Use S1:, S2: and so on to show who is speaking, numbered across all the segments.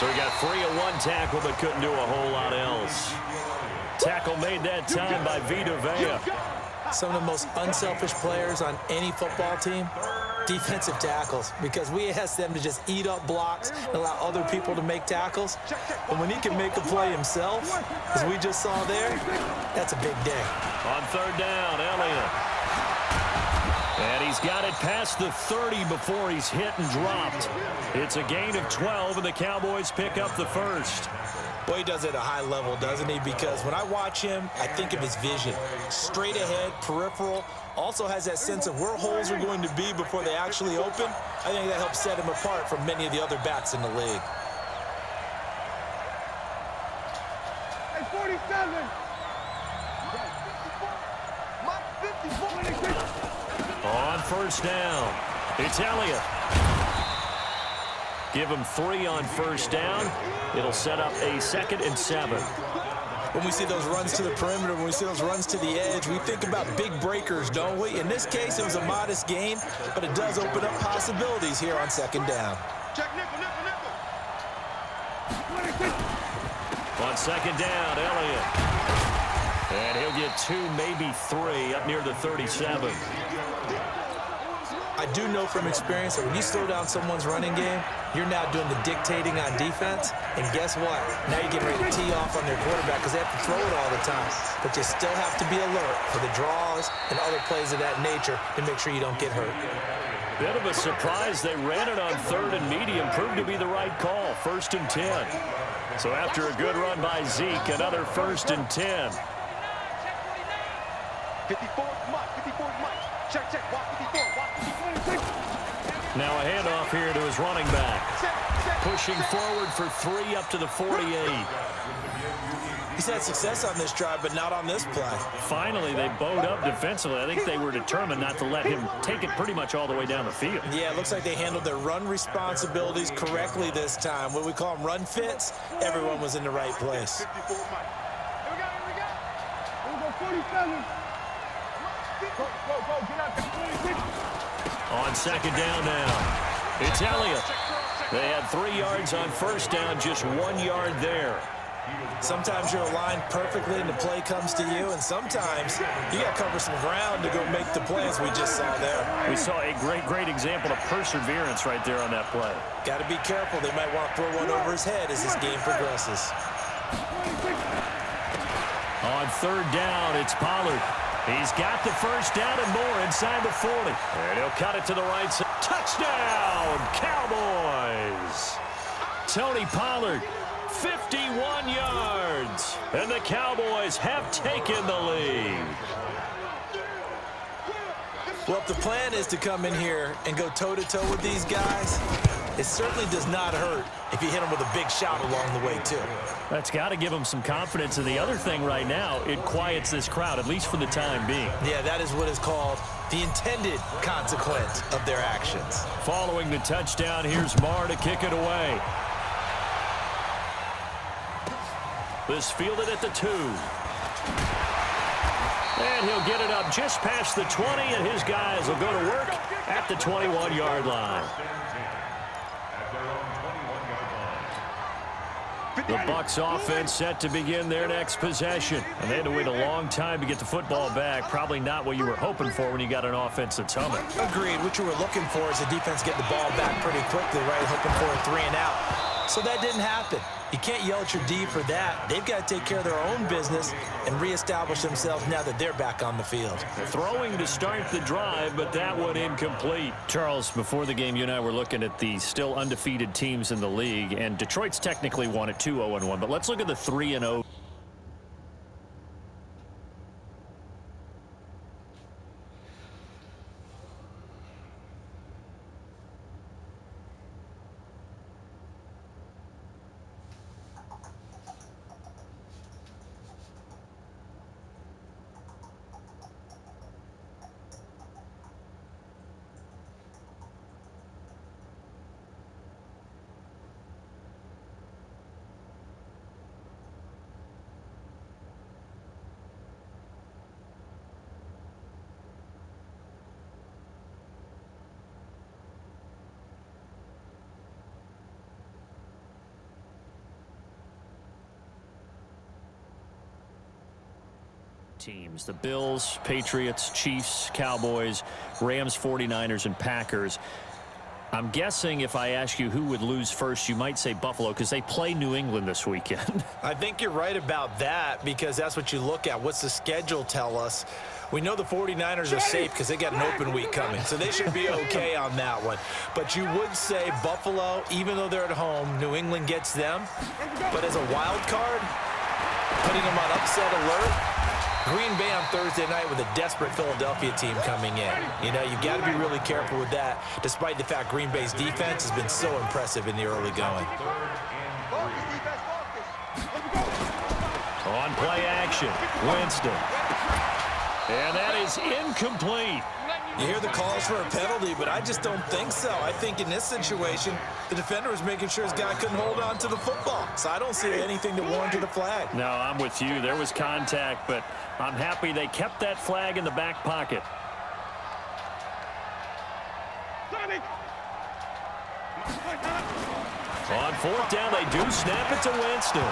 S1: So he got free of one tackle but couldn't do a whole lot else. Tackle made that time by Vita Vea.
S2: Some of the most unselfish players on any football team, defensive tackles, because we ask them to just eat up blocks and allow other people to make tackles. But when he can make a play himself, as we just saw there, that's a big day.
S1: On third down, Elliott. And he's got it past the 30 before he's hit and dropped. It's a gain of 12, and the Cowboys pick up the first.
S2: Boy, he does it at a high level, doesn't he? Because when I watch him, I think of his vision. Straight ahead, peripheral, also has that sense of where holes are going to be before they actually open. I think that helps set him apart from many of the other backs in the league.
S3: Hey, 47.
S1: On first down, it's Elliott. Give him 3 on first down. It'll set up a 2nd and 7.
S2: When we see those runs to the perimeter, when we see those runs to the edge, we think about big breakers, don't we? In this case, it was a modest gain, but it does open up possibilities here on 2nd down.
S3: Check nickel.
S1: On 2nd down, Elliott. And he'll get 2, maybe 3 up near the 37.
S2: I do know from experience that when you slow down someone's running game, you're now doing the dictating on defense. And guess what? Now you're getting ready to tee off on their quarterback because they have to throw it all the time. But you still have to be alert for the draws and other plays of that nature to make sure you don't get hurt.
S1: Bit of a surprise. They ran it on 3rd and medium. Proved to be the right call. 1st and 10. So after a good run by Zeke, another 1st and 10.
S3: 54, Mike. Check. Walk 54.
S1: Now a handoff here to his running back. Pushing forward for 3 up to the 48.
S2: He's had success on this drive, but not on this play.
S1: Finally, they bowed up defensively. I think they were determined not to let him take it pretty much all the way down the field.
S2: Yeah, it looks like they handled their run responsibilities correctly this time. What we call them run fits, everyone was in the right place.
S3: 54, Mike. Here we go. Here we go, 47. Go, get out there.
S1: On 2nd down now, it's Elliott. They had 3 yards on first down, just 1 yard there.
S2: Sometimes you're aligned perfectly and the play comes to you, and sometimes you got to cover some ground to go make the plays we just saw there.
S1: We saw a great example of perseverance right there on that play.
S2: Got to be careful. They might want to throw one over his head as this game progresses.
S1: On 3rd down, it's Pollard. He's got the first down and more inside the 40. And he'll cut it to the right side. Touchdown, Cowboys! Tony Pollard, 51 yards. And the Cowboys have taken the lead.
S2: Well, if the plan is to come in here and go toe-to-toe with these guys, it certainly does not hurt if you hit them with a big shout along the way, too.
S1: That's got to give them some confidence. And the other thing right now, it quiets this crowd, at least for the time being.
S2: Yeah, that is what is called the intended consequence of their actions.
S1: Following the touchdown, here's Marr to kick it away. This fielded at the 2. And he'll get it up just past the 20, and his guys will go to work at the 21-yard line. The Bucs offense set to begin their next possession. And they had to wait a long time to get the football back. Probably not what you were hoping for when you got an offense that's humming.
S2: Agreed. What you were looking for is the defense getting the ball back pretty quickly, right? Hoping for a 3 and out. So that didn't happen. You can't yell at your D for that. They've got to take care of their own business and reestablish themselves now that they're back on the field.
S1: Throwing to start the drive, but that one incomplete. Charles, before the game, you and I were looking at the still undefeated teams in the league, and Detroit's technically won at 2-0-1, but let's look at the 3-0. teams, the Bills, Patriots, Chiefs, Cowboys, Rams, 49ers, and Packers. I'm guessing if I ask you who would lose first, you might say Buffalo because they play New England this weekend.
S2: I think you're right about that because that's what you look at. What's the schedule tell us? We know the 49ers are safe because they got an open week coming, so they should be okay on that one. But you would say Buffalo, even though they're at home, New England gets them. But as a wild card, putting them on upset alert, Green Bay on Thursday night with a desperate Philadelphia team coming in. You know, you've got to be really careful with that, despite the fact Green Bay's defense has been so impressive in the early going.
S1: On play action, Winston. And that is incomplete.
S2: You hear the calls for a penalty, but I just don't think so. I think in this situation, the defender was making sure his guy couldn't hold on to the football. So I don't see anything to warrant a flag.
S1: No, I'm with you. There was contact, but I'm happy they kept that flag in the back pocket. On fourth down, they do snap it to Winston.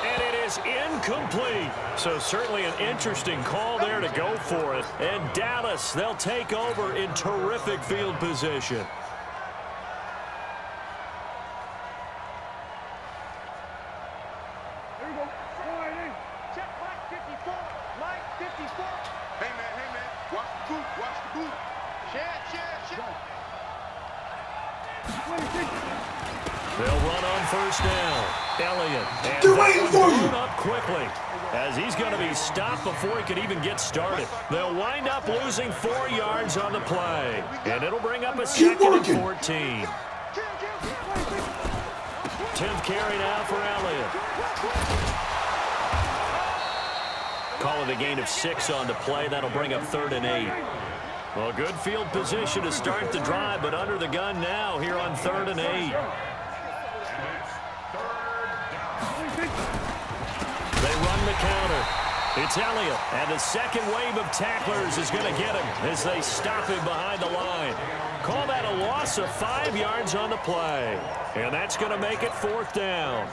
S1: And it is incomplete. So certainly an interesting call there to go for it. And Dallas, they'll take over in terrific field position.
S3: There you go. Check line 54. Line 54. Hey, man. Watch the boot. Watch the boot. Share.
S1: They'll run on first down. Elliott. And that one blown up quickly as he's going to be stopped before he could even get started. They'll wind up losing 4 yards on the play. And it'll bring up a second and 14. 10th carry now for Elliott. Call it a gain of 6 on the play. That'll bring up 3rd and 8. Well, good field position to start the drive, but under the gun now here on 3rd and 8. They run the counter. It's Elliott, and the second wave of tacklers is going to get him as they stop him behind the line. Call that a loss of 5 yards on the play, and that's going to make it 4th down.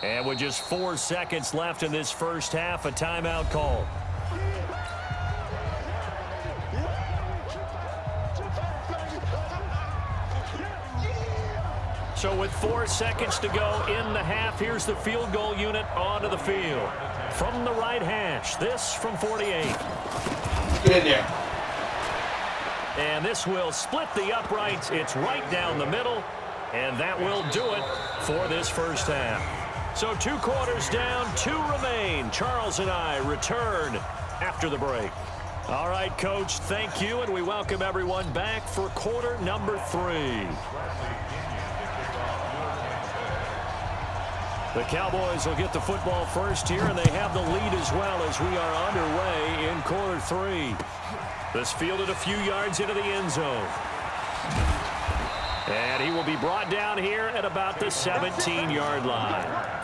S1: And with just 4 seconds left in this first half, a timeout call. So with 4 seconds to go in the half, here's the field goal unit onto the field. From the right hash, this from 48.
S4: Get in there.
S1: And this will split the uprights. It's right down the middle. And that will do it for this first half. So 2 quarters down, 2 remain. Charles and I return after the break. All right, Coach, thank you, and we welcome everyone back for quarter number 3. The Cowboys will get the football first here, and they have the lead as well as we are underway in quarter 3. This fielded a few yards into the end zone. And he will be brought down here at about the 17-yard line.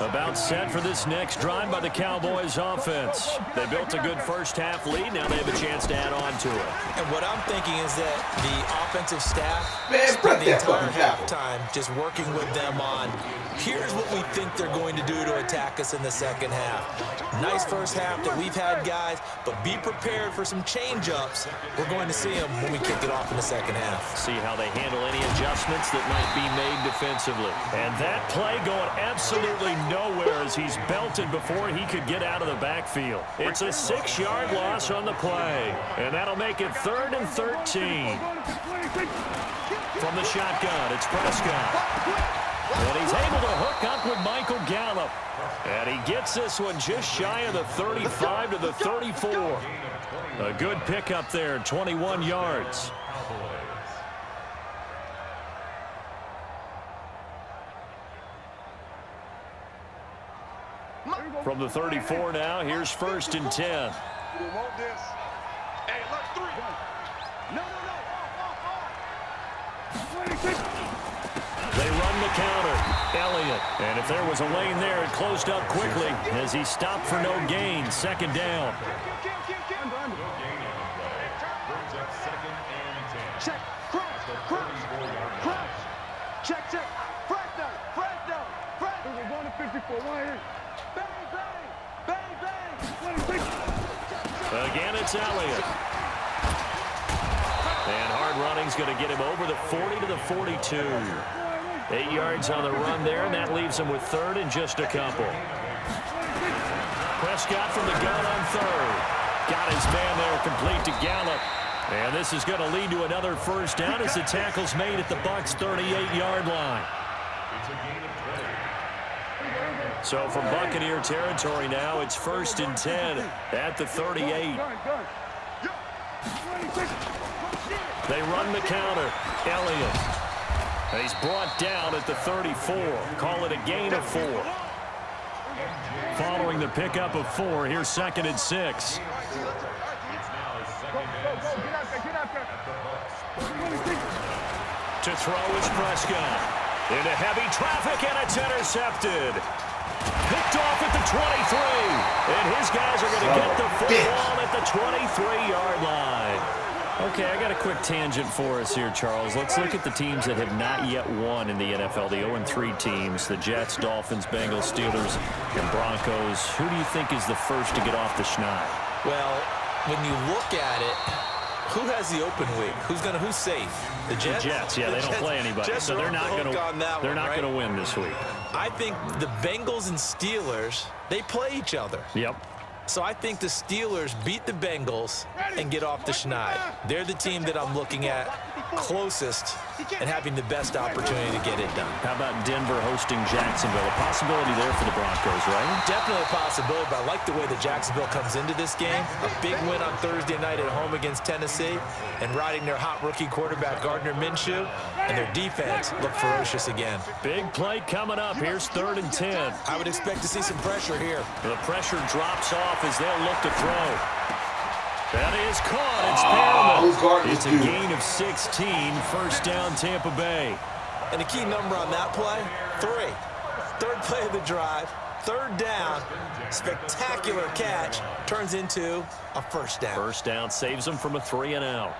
S1: About set for this next drive by the Cowboys offense. They built a good first half lead. Now they have a chance to add on to it.
S2: And what I'm thinking is that the offensive staff
S4: Man,
S2: spent the entire halftime just working with them on, here's what we think they're going to do to attack us in the second half. Nice first half that we've had, guys, but be prepared for some change-ups. We're going to see them when we kick it off in the second half.
S1: See how they handle any adjustments that might be made defensively. And that play going absolutely nowhere as he's belted before he could get out of the backfield. It's a 6-yard loss on the play, and that'll make it 3rd and 13. From the shotgun, it's Prescott. And he's able to hook up with Michael Gallup. And he gets this one just shy of the 35 to the 34. A good pickup there, 21 yards. From the 34 now, here's 1st and 10.
S3: We want this. Hey, look, 3. No.
S1: They run the counter. Elliott. And if there was a lane there, it closed up quickly as he stopped for no gain. 2nd down.
S3: Check. Cross. Check. Fresno. We're going to 54. Bang.
S1: Again, it's Elliott. And hard running's going to get him over the 40 to the 42. 8 yards on the run there, and that leaves him with 3rd and just a couple. Prescott from the gun on 3rd. Got his man there complete to Gallup. And this is going to lead to another 1st down as the tackle's made at the Bucs' 38-yard line. So from Buccaneer territory now, it's 1st and 10 at the 38. They run the counter. Elliott. He's brought down at the 34. Call it a gain of 4. Following the pickup of 4, here's 2nd and 6. To throw is Prescott. Into heavy traffic, and it's intercepted. Picked off at the 23. And his guys are going to get the football at the 23-yard line. Okay, I got a quick tangent for us here, Charles. Let's look at the teams that have not yet won in the NFL, the 0-3 teams, the Jets, Dolphins, Bengals, Steelers, and Broncos. Who do you think is the first to get off the schneid?
S2: Well, when you look at it, who has the open week? Who's safe? The Jets?
S1: The Jets, yeah, they don't play anybody, so they're not going to win this week.
S2: I think the Bengals and Steelers, they play each other.
S1: Yep.
S2: So I think the Steelers beat the Bengals and get off the schneid. They're the team that I'm looking at closest and having the best opportunity to get it done.
S1: How about Denver hosting Jacksonville? A possibility there for the Broncos, right?
S2: Definitely a possibility, but I like the way that Jacksonville comes into this game. A big win on Thursday night at home against Tennessee and riding their hot rookie quarterback Gardner Minshew, and their defense look ferocious again.
S1: Big play coming up. Here's 3rd and 10.
S2: I would expect to see some pressure here.
S1: The pressure drops off as they'll look to throw. That is caught. It's Perriman. It's a gain of 16. 1st down, Tampa Bay.
S2: And the key number on that play, 3. 3rd play of the drive, 3rd down, spectacular catch, turns into a 1st down.
S1: 1st down saves them from a 3-and-out.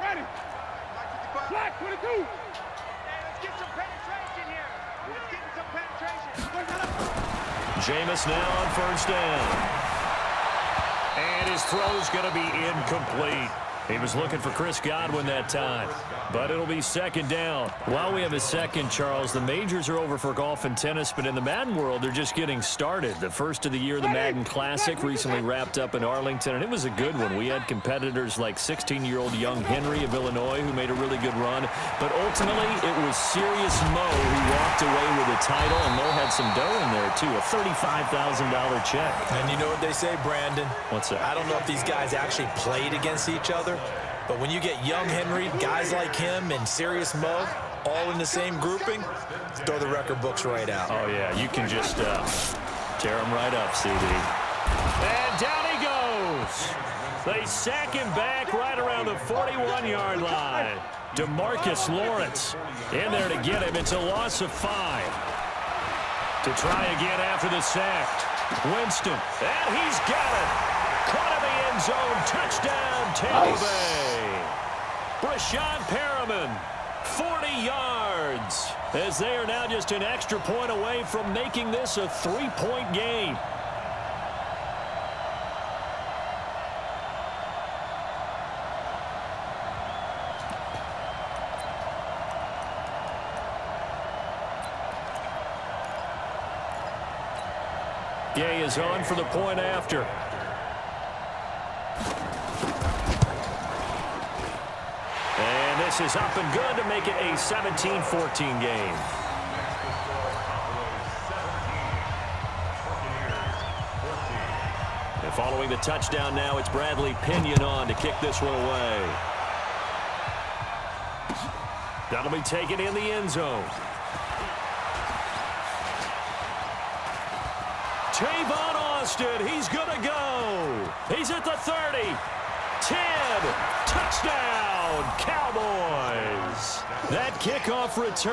S3: Ready. Black 22. Let's get some penetration here. Let's get some penetration.
S1: Jameis now on 1st down. And his throw's going to be incomplete. He was looking for Chris Godwin that time, but it'll be 2nd down. While we have a second, Charles, the majors are over for golf and tennis, but in the Madden world, they're just getting started. The first of the year, the Madden Classic, recently wrapped up in Arlington, and it was a good one. We had competitors like 16-year-old young Henry of Illinois who made a really good run, but ultimately it was Serious Mo who walked away with the title, and Mo had some dough in there too, a $35,000 check.
S2: And you know what they say, Brandon?
S1: What's that?
S2: I don't know if these guys actually played against each other, but when you get young Henry, guys like him, and Serious Mo all in the same grouping, throw the record books right out.
S1: Oh, yeah, you can just tear them right up, CD. And down he goes. They sack him back right around the 41-yard line. DeMarcus Lawrence in there to get him. It's a loss of 5. To try again after the sack. Winston, and he's got it. Caught in the end zone. Touchdown, Tampa Bay. Brashad Perriman, 40 yards. As they are now just an extra point away from making this a 3-point game. Gay is on for the point after. And this is up and good to make it a 17-14 game. And following the touchdown now, it's Bradley Pinion on to kick this one away. That'll be taken in the end zone. Tavon Austin, he's going to go. He's at the 30, 10, touchdown, Cowboys. That kickoff return.